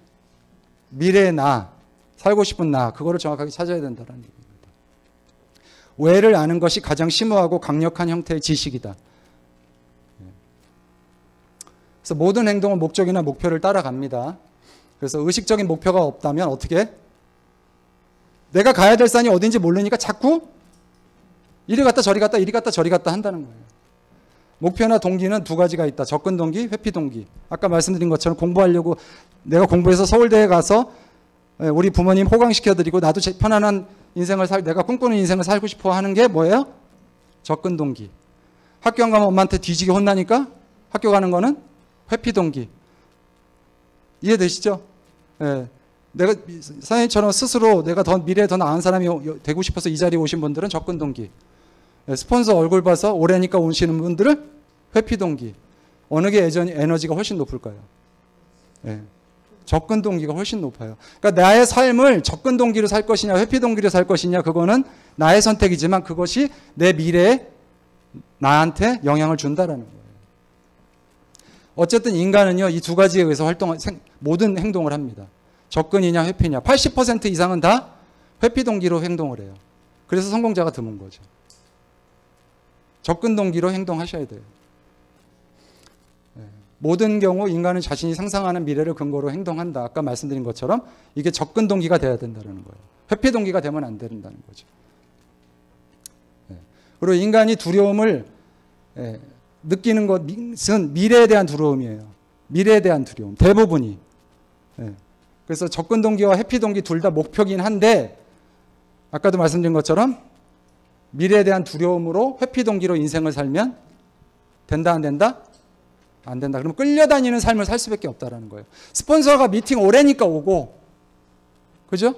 A: 미래의 나, 살고 싶은 나, 그거를 정확하게 찾아야 된다는 얘기입니다. 왜를 아는 것이 가장 심오하고 강력한 형태의 지식이다. 그래서 모든 행동은 목적이나 목표를 따라갑니다. 그래서 의식적인 목표가 없다면 어떻게? 내가 가야 될 산이 어딘지 모르니까 자꾸 이리 갔다 저리 갔다 이리 갔다 저리 갔다 한다는 거예요. 목표나 동기는 두 가지가 있다. 접근 동기, 회피 동기. 아까 말씀드린 것처럼 공부하려고 내가 공부해서 서울대에 가서 우리 부모님 호강시켜드리고 나도 편안한 인생을 내가 꿈꾸는 인생을 살고 싶어 하는 게 뭐예요? 접근 동기. 학교 안 가면 엄마한테 뒤지게 혼나니까 학교 가는 거는 회피 동기. 이해되시죠? 예. 내가 선생님처럼 스스로 내가 미래에 더 나은 사람이 되고 싶어서 이 자리에 오신 분들은 접근 동기. 예. 스폰서 얼굴 봐서 올해니까 오시는 분들은 회피 동기. 어느 게 에너지가 훨씬 높을까요? 예. 접근 동기가 훨씬 높아요. 그러니까 나의 삶을 접근 동기로 살 것이냐 회피 동기로 살 것이냐 그거는 나의 선택이지만 그것이 내 미래에 나한테 영향을 준다라는 거예요. 어쨌든 인간은요, 이 두 가지에 의해서 모든 행동을 합니다. 접근이냐 회피냐. 80% 이상은 다 회피 동기로 행동을 해요. 그래서 성공자가 드문 거죠. 접근 동기로 행동하셔야 돼요. 모든 경우 인간은 자신이 상상하는 미래를 근거로 행동한다. 아까 말씀드린 것처럼 이게 접근 동기가 돼야 된다는 거예요. 회피 동기가 되면 안 된다는 거죠. 그리고 인간이 두려움을 느끼는 것은 미래에 대한 두려움이에요. 미래에 대한 두려움. 대부분이. 그래서 접근 동기와 회피 동기 둘 다 목표긴 한데 아까도 말씀드린 것처럼 미래에 대한 두려움으로 회피 동기로 인생을 살면 된다 안 된다? 안 된다. 그러면 끌려다니는 삶을 살 수밖에 없다는 거예요. 스폰서가 미팅 오래니까 오고, 그죠?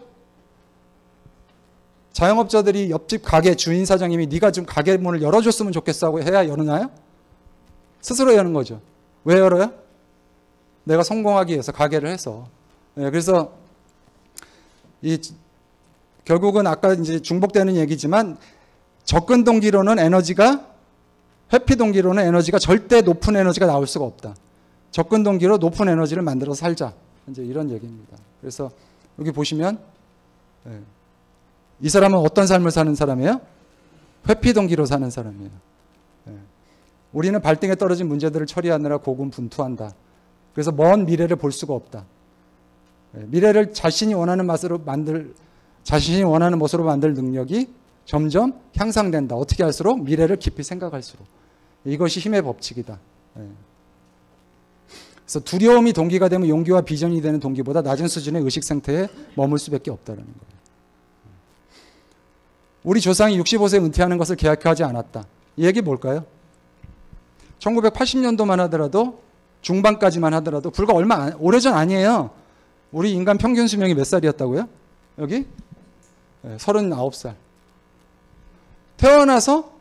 A: 자영업자들이 옆집 가게 주인 사장님이 네가 좀 가게 문을 열어줬으면 좋겠어 하고 해야 열어나요? 스스로 여는 거죠. 왜 열어요? 내가 성공하기 위해서 가게를 해서. 그래서 결국은 아까 이제 중복되는 얘기지만 접근 동기로는 회피 동기로는 에너지가 절대 높은 에너지가 나올 수가 없다. 접근 동기로 높은 에너지를 만들어서 살자. 이제 이런 얘기입니다. 그래서 여기 보시면 이 사람은 어떤 삶을 사는 사람이에요? 회피 동기로 사는 사람이에요. 우리는 발등에 떨어진 문제들을 처리하느라 고군분투한다. 그래서 먼 미래를 볼 수가 없다. 미래를 자신이 원하는 모습으로 만들 능력이 점점 향상된다. 어떻게 할수록? 미래를 깊이 생각할수록. 이것이 힘의 법칙이다. 그래서 두려움이 동기가 되면 용기와 비전이 되는 동기보다 낮은 수준의 의식 상태에 머물 수밖에 없다는 거예요. 우리 조상이 65세에 은퇴하는 것을 계획하지 않았다. 이 얘기 뭘까요? 1980년도만 하더라도 중반까지만 하더라도 불과 오래전 아니에요. 우리 인간 평균 수명이 몇 살이었다고요? 여기? 39살. 태어나서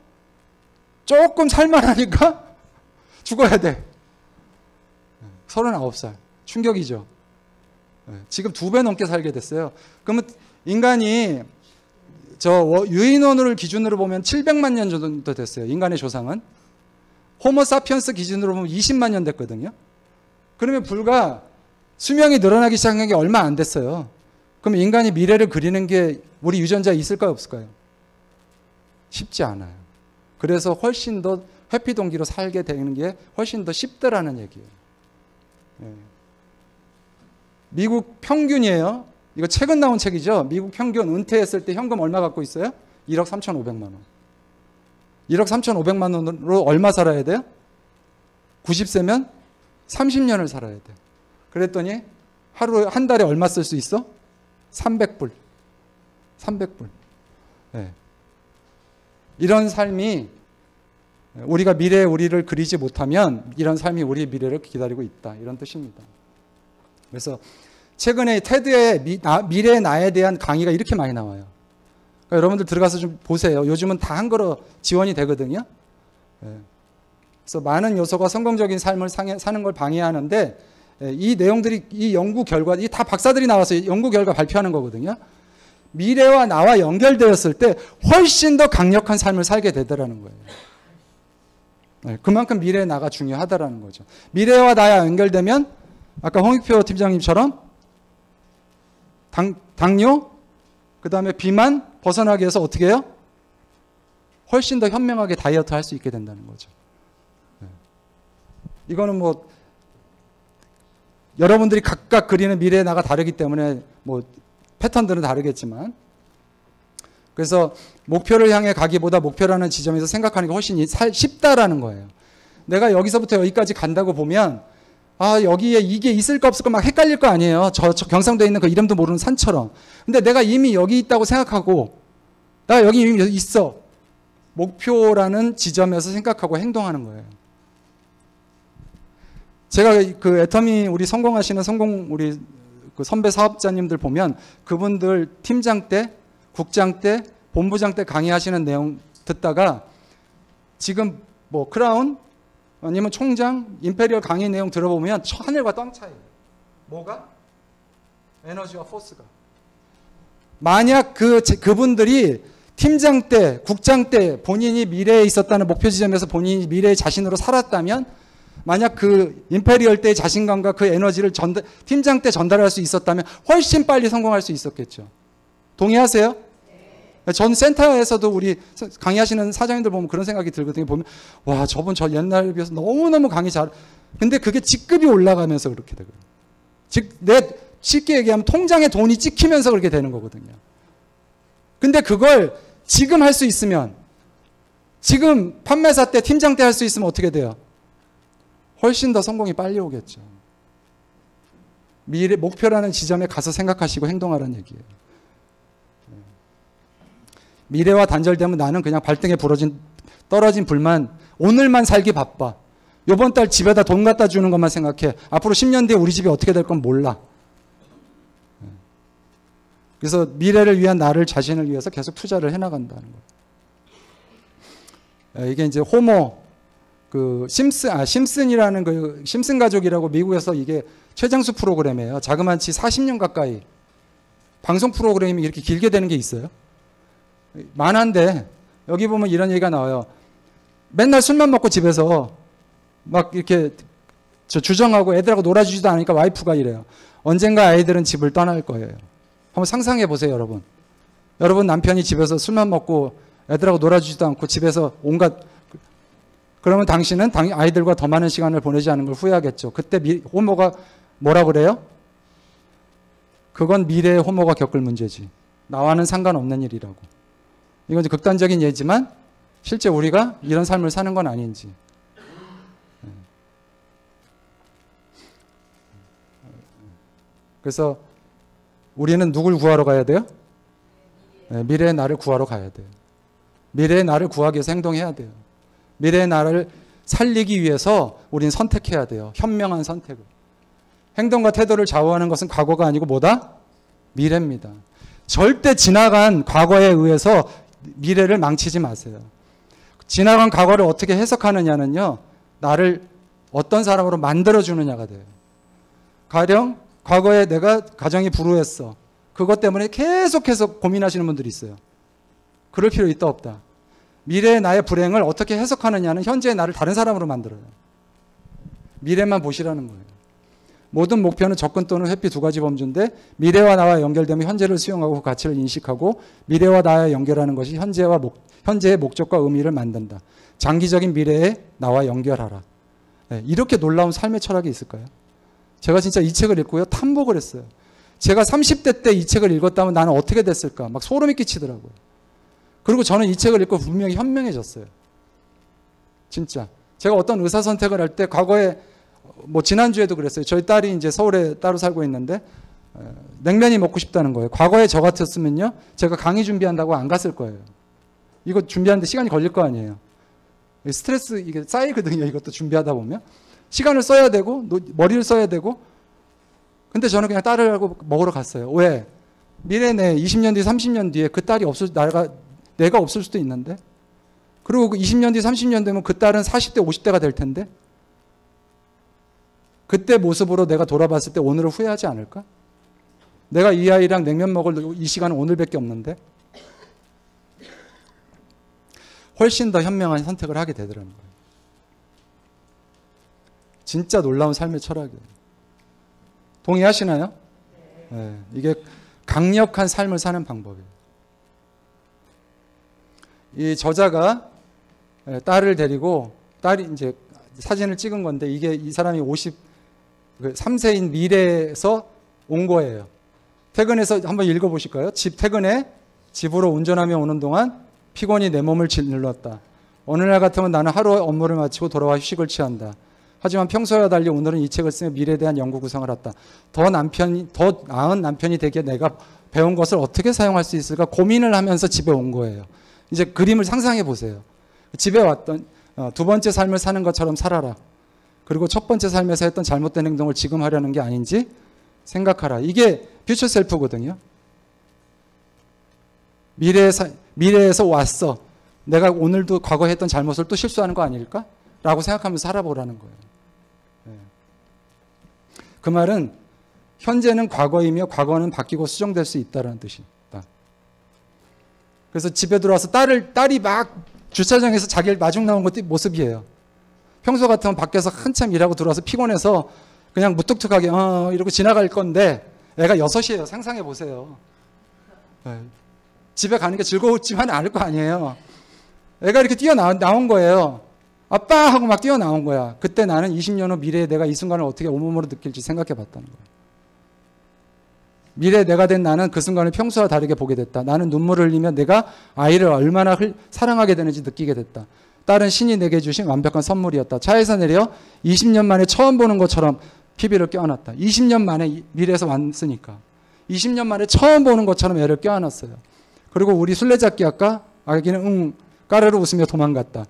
A: 조금 살만하니까 죽어야 돼. 39살. 충격이죠. 지금 2배 넘게 살게 됐어요. 그러면 인간이 유인원을 기준으로 보면 700만 년 정도 됐어요. 인간의 조상은. 호모사피엔스 기준으로 보면 20만 년 됐거든요. 그러면 불과 수명이 늘어나기 시작한 게 얼마 안 됐어요. 그럼 인간이 미래를 그리는 게 우리 유전자에 있을까요? 없을까요? 쉽지 않아요. 그래서 훨씬 더 회피 동기로 살게 되는 게 훨씬 더 쉽더라는 얘기예요. 미국 평균이에요. 이거 최근 나온 책이죠. 미국 평균 은퇴했을 때 현금 얼마 갖고 있어요? 1억 3,500만 원. 1억 3,500만 원으로 얼마 살아야 돼요? 90세면 30년을 살아야 돼요. 그랬더니 한 달에 얼마 쓸 수 있어? 300불. 300불. 이런 삶이 우리가 미래의 우리를 그리지 못하면 이런 삶이 우리의 미래를 기다리고 있다. 이런 뜻입니다. 그래서 최근에 테드의 미래의 나에 대한 강의가 이렇게 많이 나와요. 그러니까 여러분들 들어가서 좀 보세요. 요즘은 다 한글로 지원이 되거든요. 그래서 많은 요소가 성공적인 삶을 사는 걸 방해하는데 이 내용들이 이 연구 결과 이 다 박사들이 나와서 연구 결과 발표하는 거거든요. 미래와 나와 연결되었을 때 훨씬 더 강력한 삶을 살게 되더라는 거예요. 그만큼 미래의 나가 중요하다라는 거죠. 미래와 나와 연결되면 아까 홍익표 팀장님처럼 당뇨, 그 다음에 비만 벗어나기 위해서 어떻게 해요? 훨씬 더 현명하게 다이어트 할 수 있게 된다는 거죠. 이거는 뭐 여러분들이 각각 그리는 미래의 나가 다르기 때문에 뭐 패턴들은 다르겠지만, 그래서 목표를 향해 가기보다 목표라는 지점에서 생각하는 게 훨씬 쉽다라는 거예요. 내가 여기서부터 여기까지 간다고 보면 여기에 이게 있을까 없을까 막 헷갈릴 거 아니에요. 저 경상도에 있는 그 이름도 모르는 산처럼. 근데 내가 이미 여기 있다고 생각하고 나 여기 이미 있어. 목표라는 지점에서 생각하고 행동하는 거예요. 제가 그 애터미 우리 성공하시는 우리 그 선배 사업자님들 보면 그분들 팀장 때, 국장 때, 본부장 때 강의하시는 내용 듣다가 지금 뭐 크라운 아니면 총장, 임페리얼 강의 내용 들어보면 하늘과 땅 차이. 뭐가? 에너지와 포스가. 만약 그분들이 팀장 때, 국장 때 본인이 미래에 있었다는 목표 지점에서 본인이 미래의 자신으로 살았다면, 만약 그 임페리얼 때의 자신감과 그 에너지를 팀장 때 전달할 수 있었다면 훨씬 빨리 성공할 수 있었겠죠. 동의하세요? 전 센터에서도 우리 강의하시는 사장님들 보면 그런 생각이 들거든요. 보면 와, 저분 저 옛날에 비해서 너무너무 강의 잘. 근데 그게 직급이 올라가면서 그렇게 되고요. 쉽게 얘기하면 통장에 돈이 찍히면서 그렇게 되는 거거든요. 근데 그걸 지금 할 수 있으면, 지금 판매사 때 팀장 때 할 수 있으면 어떻게 돼요? 훨씬 더 성공이 빨리 오겠죠. 미래 목표라는 지점에 가서 생각하시고 행동하라는 얘기예요. 미래와 단절되면 나는 그냥 발등에 떨어진 불만, 오늘만 살기 바빠. 요번 달 집에다 돈 갖다 주는 것만 생각해. 앞으로 10년 뒤에 우리 집이 어떻게 될 건 몰라. 그래서 미래를 위한 나를 자신을 위해서 계속 투자를 해나간다는 거예요. 이게 이제 호모, 심슨이라는 심슨 가족이라고 미국에서 이게 최장수 프로그램이에요. 자그마치 40년 가까이 방송 프로그램이 이렇게 길게 되는 게 있어요. 만한데 여기 보면 이런 얘기가 나와요. 맨날 술만 먹고 집에서 막 이렇게 주정하고 애들하고 놀아주지도 않으니까 와이프가 이래요. 언젠가 아이들은 집을 떠날 거예요. 한번 상상해 보세요, 여러분. 여러분 남편이 집에서 술만 먹고 애들하고 놀아주지도 않고 집에서 그러면 당신은 아이들과 더 많은 시간을 보내지 않은 걸 후회하겠죠. 그때 호모가 뭐라 그래요? 그건 미래의 호모가 겪을 문제지. 나와는 상관없는 일이라고. 이건 이제 극단적인 예지만 실제 우리가 이런 삶을 사는 건 아닌지. 그래서 우리는 누굴 구하러 가야 돼요? 미래의 나를 구하러 가야 돼요. 미래의 나를 구하기 위해서 행동해야 돼요. 미래의 나를 살리기 위해서 우리는 선택해야 돼요. 현명한 선택을. 행동과 태도를 좌우하는 것은 과거가 아니고 뭐다? 미래입니다. 절대 지나간 과거에 의해서 미래를 망치지 마세요. 지나간 과거를 어떻게 해석하느냐는요, 나를 어떤 사람으로 만들어주느냐가 돼요. 가령 과거에 내가 가정이 불우했어. 그것 때문에 계속해서 고민하시는 분들이 있어요. 그럴 필요 있다 없다. 미래의 나의 불행을 어떻게 해석하느냐는 현재의 나를 다른 사람으로 만들어요. 미래만 보시라는 거예요. 모든 목표는 접근 또는 회피 두 가지 범주인데, 미래와 나와 연결되면 현재를 수용하고 그 가치를 인식하고, 미래와 나와 연결하는 것이 현재의 목적과 의미를 만든다. 장기적인 미래에 나와 연결하라. 이렇게 놀라운 삶의 철학이 있을까요? 제가 진짜 이 책을 읽고요, 탐복을 했어요. 제가 30대 때 이 책을 읽었다면 나는 어떻게 됐을까? 막 소름이 끼치더라고요. 그리고 저는 이 책을 읽고 분명히 현명해졌어요. 진짜. 제가 어떤 의사 선택을 할 때 과거에 뭐 지난주에도 그랬어요. 저희 딸이 이제 서울에 따로 살고 있는데 냉면이 먹고 싶다는 거예요. 과거에 저 같았으면요, 제가 강의 준비한다고 안 갔을 거예요. 이거 준비하는데 시간이 걸릴 거 아니에요. 스트레스 이게 쌓이거든요. 이것도 준비하다 보면 시간을 써야 되고 머리를 써야 되고. 근데 저는 그냥 딸을 하고 먹으러 갔어요. 왜? 미래 내 20년 뒤 30년 뒤에 그 딸이 내가 없을 수도 있는데, 그리고 그 20년 뒤 30년 되면 그 딸은 40대 50대가 될 텐데, 그때 모습으로 내가 돌아봤을 때 오늘을 후회하지 않을까? 내가 이 아이랑 냉면 먹을 이 시간은 오늘밖에 없는데. 훨씬 더 현명한 선택을 하게 되더라는 거예요. 진짜 놀라운 삶의 철학이에요. 동의하시나요? 네. 이게 강력한 삶을 사는 방법이에요. 이 저자가 딸을 데리고, 딸이 이제 사진을 찍은 건데, 이게 이 사람이 53세인 미래에서 온 거예요. 퇴근해서 한번 읽어보실까요? 퇴근해 집으로 운전하며 오는 동안 피곤이 내 몸을 짓눌렀다. 어느 날 같으면 나는 하루 업무를 마치고 돌아와 휴식을 취한다. 하지만 평소와 달리 오늘은 이 책을 쓰며 미래에 대한 연구 구상을 했다. 더 나은 남편이 되기에 내가 배운 것을 어떻게 사용할 수 있을까 고민을 하면서 집에 온 거예요. 이제 그림을 상상해 보세요. 집에 왔던 두 번째 삶을 사는 것처럼 살아라. 그리고 첫 번째 삶에서 했던 잘못된 행동을 지금 하려는 게 아닌지 생각하라. 이게 퓨처 셀프거든요. 미래에서 왔어. 내가 오늘도 과거에 했던 잘못을 또 실수하는 거 아닐까? 라고 생각하면서 살아보라는 거예요. 그 말은 현재는 과거이며 과거는 바뀌고 수정될 수 있다는 뜻이다. 그래서 집에 들어와서 딸이 막 주차장에서 자기를 마중 나온 것도 모습이에요. 평소 같으면 밖에서 한참 일하고 들어와서 피곤해서 그냥 무뚝뚝하게 이러고 지나갈 건데 애가 6이에요. 상상해 보세요. 집에 가는 게 즐거웠지만 않을 거 아니에요. 애가 이렇게 뛰어나온 거예요. 아빠 하고 막 뛰어나온 거야. 그때 나는 20년 후 미래에 내가 이 순간을 어떻게 온몸으로 느낄지 생각해 봤다는 거예요. 미래에 내가 된 나는 그 순간을 평소와 다르게 보게 됐다. 나는 눈물을 흘리며 내가 아이를 얼마나 사랑하게 되는지 느끼게 됐다. 딸은 신이 내게 주신 완벽한 선물이었다. 차에서 내려 20년 만에 처음 보는 것처럼 피비를 껴안았다. 20년 만에 미래에서 왔으니까 20년 만에 처음 보는 것처럼 애를 껴안았어요. 그리고 우리 술래잡기 할까? 아기는 까르르 웃으며 도망갔다.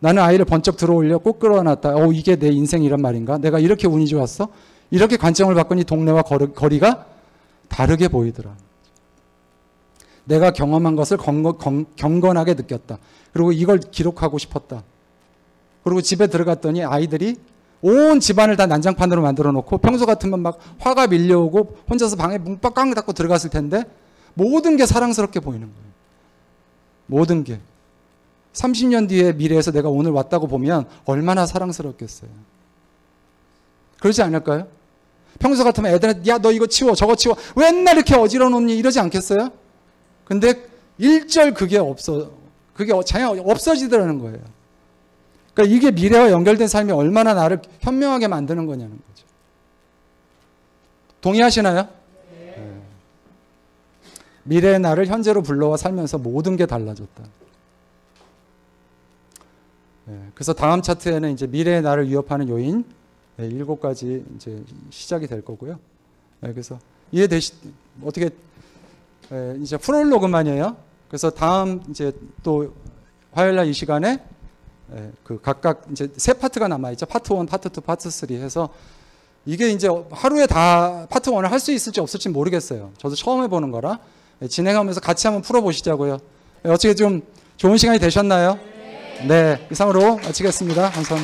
A: 나는 아이를 번쩍 들어올려 꼭 끌어안았다. 이게 내 인생이란 말인가? 내가 이렇게 운이 좋았어? 이렇게 관점을 바꾸니 동네와 거리가 다르게 보이더라. 내가 경험한 것을 경건하게 느꼈다. 그리고 이걸 기록하고 싶었다. 그리고 집에 들어갔더니 아이들이 온 집안을 다 난장판으로 만들어 놓고 평소 같으면 막 화가 밀려오고 혼자서 방에 문 꽉 닫고 들어갔을 텐데 모든 게 사랑스럽게 보이는 거예요. 모든 게. 30년 뒤에 미래에서 내가 오늘 왔다고 보면 얼마나 사랑스럽겠어요. 그러지 않을까요? 평소 같으면 애들한테 야 너 이거 치워 저거 치워 왜 맨날 이렇게 어지러워 놓니 이러지 않겠어요? 근데 일절 그게 자연 없어지더라는 거예요. 그러니까 이게 미래와 연결된 삶이 얼마나 나를 현명하게 만드는 거냐는 거죠. 동의하시나요? 네. 미래의 나를 현재로 불러와 살면서 모든 게 달라졌다. 네. 그래서 다음 차트에는 이제 미래의 나를 위협하는 요인 7가지 이제 시작이 될 거고요. 네. 그래서 어떻게 이제 프롤로그만이에요. 그래서 다음 이제 또 화요일 날 이 시간에 그 각각 이제 세 파트가 남아있죠. 파트 1, 파트 2, 파트 3 해서 이게 이제 하루에 다 파트 1을 할 수 있을지 없을지 모르겠어요. 저도 처음 해보는 거라 진행하면서 같이 한번 풀어보시자고요. 어떻게 좀 좋은 시간이 되셨나요? 네, 이상으로 마치겠습니다. 감사합니다.